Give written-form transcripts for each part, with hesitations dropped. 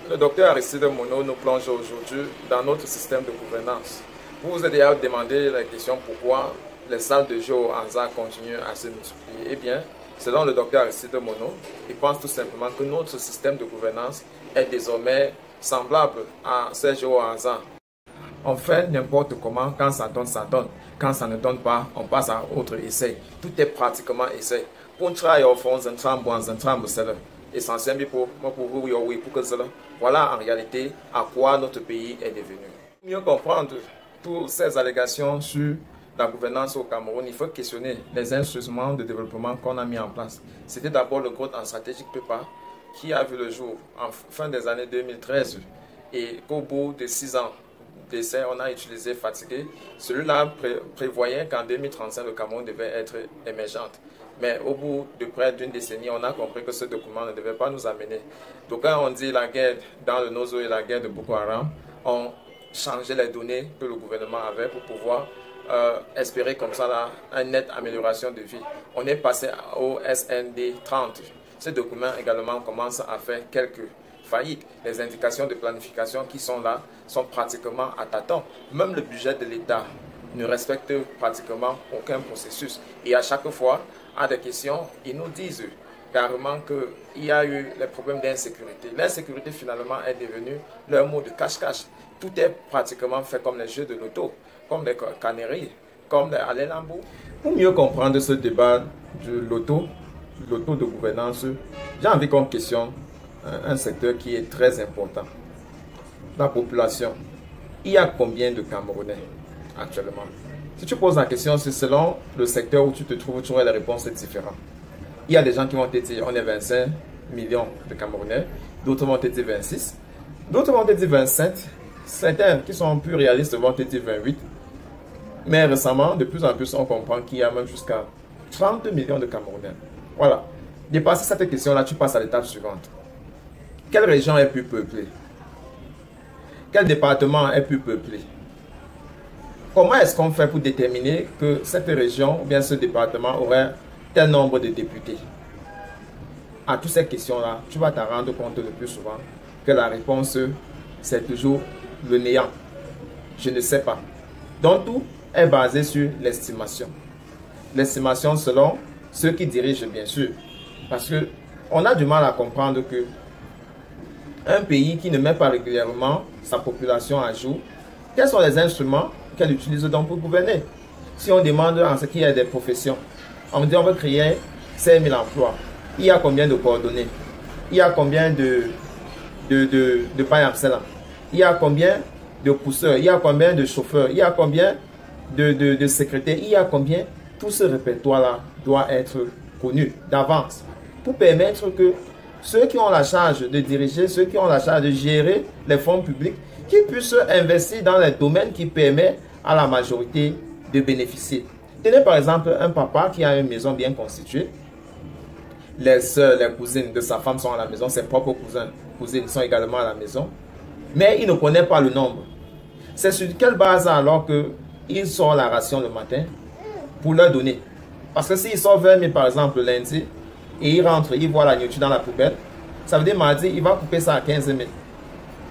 Le docteur Aristide Mono nous plonge aujourd'hui dans notre système de gouvernance. Vous vous êtes déjà demandé la question pourquoi les salles de jeu au Anza continuent à se multiplier. Eh bien, selon le docteur Aristide Mono, il pense tout simplement que notre système de gouvernance est désormais semblable à ces jeux au Anza. On fait n'importe comment, quand ça donne, ça donne. Quand ça ne donne pas, on passe à autre essai. Tout est pratiquement essai. Pour travailler au fond, essentiellement pour que cela. Voilà en réalité à quoi notre pays est devenu. Pour mieux comprendre toutes ces allégations sur la gouvernance au Cameroun, il faut questionner les instruments de développement qu'on a mis en place. C'était d'abord le Growth and Strategic Paper qui a vu le jour en fin des années 2013 et qu'au bout de 6 ans d'essai, on a utilisé Fatigué. Celui-là prévoyait qu'en 2035, le Cameroun devait être émergente. Mais au bout de près d'une décennie, on a compris que ce document ne devait pas nous amener. Donc quand on dit la guerre dans le Nozo et la guerre de Boko Haram, on changeait les données que le gouvernement avait pour pouvoir espérer comme ça là, une nette amélioration de vie. On est passé au SND 30. Ce document également commence à faire quelques faillites. Les indications de planification qui sont là sont pratiquement à tâtons. Même le budget de l'État ne respecte pratiquement aucun processus. Et à chaque fois, à des questions, ils nous disent carrément qu'il y a eu les problèmes d'insécurité. L'insécurité finalement est devenue leur mot de cache-cache. Tout est pratiquement fait comme les jeux de loto, comme les canneries, comme les allées-lambeaux. Pour mieux comprendre ce débat du loto de gouvernance, j'ai envie qu'on questionne un secteur qui est très important. La population. Il y a combien de Camerounais actuellement? Si tu poses la question, c'est selon le secteur où tu te trouves, tu auras les réponses différentes. Il y a des gens qui vont te dire on est 25 millions de Camerounais, d'autres vont te dire 26, d'autres vont te dire 27, certains qui sont plus réalistes vont te dire 28. Mais récemment, de plus en plus, on comprend qu'il y a même jusqu'à 30 millions de Camerounais. Voilà. Dépasser cette question-là, tu passes à l'étape suivante. Quelle région est plus peuplée? Quel département est plus peuplé? Comment est-ce qu'on fait pour déterminer que cette région ou bien ce département aurait tel nombre de députés? À toutes ces questions-là, tu vas te rendre compte le plus souvent que la réponse, c'est toujours le néant. Je ne sais pas. Donc tout est basé sur l'estimation. L'estimation selon ceux qui dirigent, bien sûr. Parce qu'on a du mal à comprendre que un pays qui ne met pas régulièrement sa population à jour, quels sont les instruments qu'elle utilise donc pour gouverner? Si on demande en ce qui est des professions, on dit on veut créer 5000 emplois. Il y a combien de coordonnées? Il y a combien de payamsela? Il y a combien de pousseurs? Il y a combien de chauffeurs? Il y a combien de secrétaires? Il y a combien? Tout ce répertoire-là doit être connu d'avance pour permettre que ceux qui ont la charge de diriger, ceux qui ont la charge de gérer les fonds publics, qui puissent investir dans les domaines qui permettent à la majorité de bénéficier. Tenez par exemple un papa qui a une maison bien constituée. Les soeurs, les cousines de sa femme sont à la maison, ses propres cousines sont également à la maison. Mais il ne connaît pas le nombre. C'est sur quelle base alors qu'il sort la ration le matin pour leur donner? Parce que s'il sort 20 000 par exemple lundi, et il rentre, il voit la nourriture dans la poubelle, ça veut dire mardi, il va couper ça à 15 000.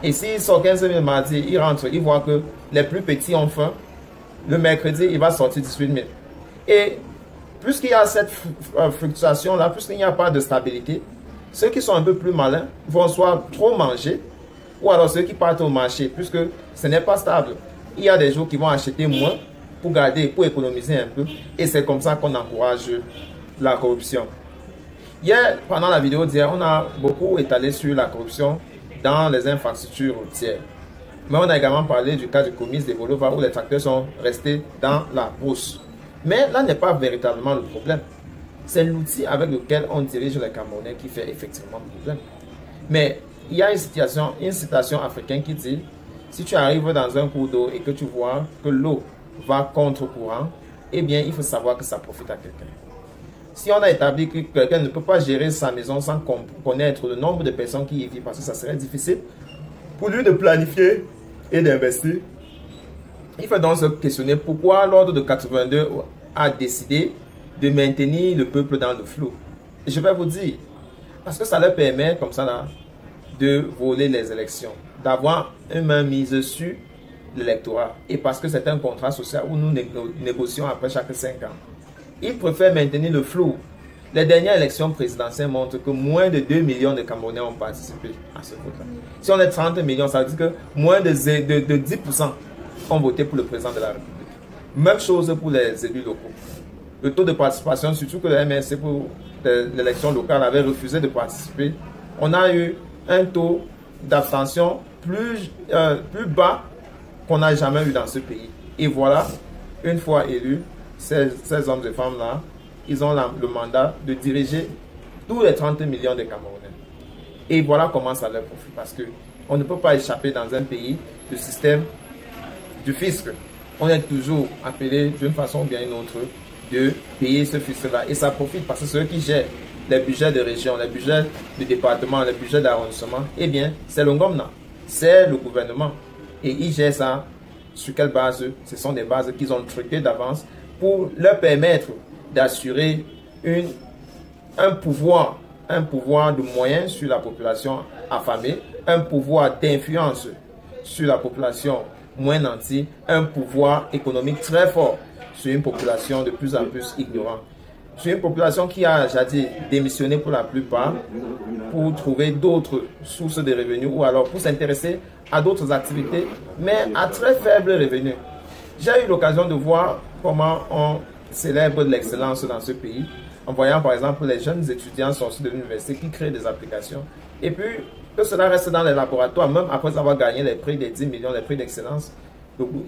Et s'il sort 15 000 mardi, il rentre, il voit que les plus petits ont faim, le mercredi, il va sortir 18 000. Et puisqu'il y a cette fluctuation-là, puisqu'il n'y a pas de stabilité, ceux qui sont un peu plus malins vont soit trop manger, ou alors ceux qui partent au marché, puisque ce n'est pas stable. Il y a des jours qui vont acheter moins pour garder, pour économiser un peu, et c'est comme ça qu'on encourage la corruption. Hier, pendant la vidéo d'hier, on a beaucoup étalé sur la corruption dans les infrastructures routières. Mais on a également parlé du cas du Comice de Bolova où les tracteurs sont restés dans la brousse. Mais là n'est pas véritablement le problème. C'est l'outil avec lequel on dirige les Camerounais qui fait effectivement le problème. Mais il y a une citation africaine qui dit si tu arrives dans un cours d'eau et que tu vois que l'eau va contre courant, eh bien il faut savoir que ça profite à quelqu'un. Si on a établi que quelqu'un ne peut pas gérer sa maison sans connaître le nombre de personnes qui y vivent, parce que ça serait difficile pour lui de planifier et d'investir, il faut donc se questionner pourquoi l'ordre de 82 a décidé de maintenir le peuple dans le flou. Et je vais vous dire, parce que ça leur permet comme ça là, de voler les élections, d'avoir une main mise sur l'électorat. Et parce que c'est un contrat social où nous négocions après chaque 5 ans. Ils préfèrent maintenir le flou. Les dernières élections présidentielles montrent que moins de 2 millions de Camerounais ont participé à ce vote-là. Si on est 30 millions, ça veut dire que moins de 10% ont voté pour le président de la République. Même chose pour les élus locaux. Le taux de participation, surtout que le MRC pour l'élection locale avait refusé de participer, on a eu un taux d'abstention plus bas qu'on n'a jamais eu dans ce pays. Et voilà, une fois élus, ces hommes et femmes-là, ils ont le mandat de diriger tous les 30 millions de Camerounais. Et voilà comment ça leur profite. Parce qu'on ne peut pas échapper dans un pays du système du fisc. On est toujours appelé d'une façon ou bien une autre de payer ce fisc-là. Et ça profite parce que ceux qui gèrent les budgets de région, les budgets de département, les budgets d'arrondissement, eh bien, c'est le Ngomna, c'est le gouvernement. Et ils gèrent ça sur quelle base? Ce sont des bases qu'ils ont truquées d'avance pour leur permettre d'assurer un pouvoir de moyens sur la population affamée, un pouvoir d'influence sur la population moins nantie, un pouvoir économique très fort sur une population de plus en plus ignorante. Sur une population qui a jadis démissionné pour la plupart pour trouver d'autres sources de revenus ou alors pour s'intéresser à d'autres activités, mais à très faible revenu. J'ai eu l'occasion de voir comment on célèbre de l'excellence dans ce pays, en voyant par exemple les jeunes étudiants sortis de l'université qui créent des applications, et puis que cela reste dans les laboratoires, même après avoir gagné les prix des 10 millions, les prix d'excellence.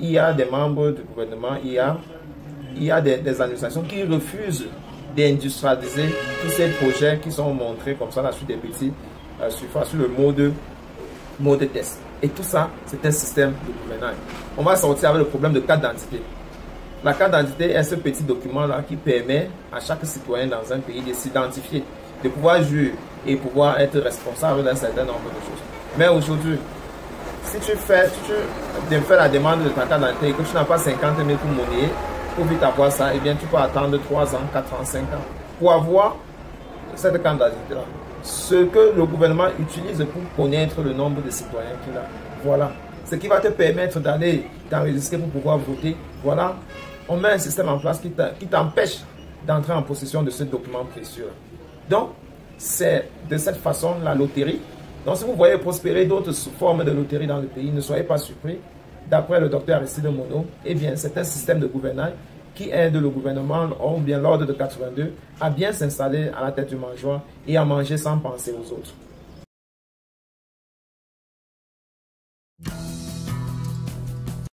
Il y a des membres du gouvernement, il y a des administrations qui refusent d'industrialiser tous ces projets qui sont montrés comme ça là sur des petits surfaces, sur le mode test. Et tout ça, c'est un système de gouvernance. On va sortir avec le problème de carte d'identité. La carte d'identité est ce petit document-là qui permet à chaque citoyen dans un pays de s'identifier, de pouvoir jouir et pouvoir être responsable d'un certain nombre de choses. Mais aujourd'hui, si tu fais la demande de ta carte d'identité et que tu n'as pas 50 000 pour monnaie, pour vite avoir ça, eh bien tu peux attendre 3 ans, 4 ans, 5 ans pour avoir cette carte d'identité-là. Ce que le gouvernement utilise pour connaître le nombre de citoyens qu'il a. Voilà. Ce qui va te permettre d'aller t'enregistrer pour pouvoir voter. Voilà. On met un système en place qui t'empêche d'entrer en possession de ce document précieux. Donc, c'est de cette façon la loterie. Donc, si vous voyez prospérer d'autres formes de loterie dans le pays, ne soyez pas surpris. D'après le docteur Aristide Mono, eh bien, c'est un système de gouvernance qui aide le gouvernement, ou bien l'ordre de 82, à bien s'installer à la tête du mangeoire et à manger sans penser aux autres.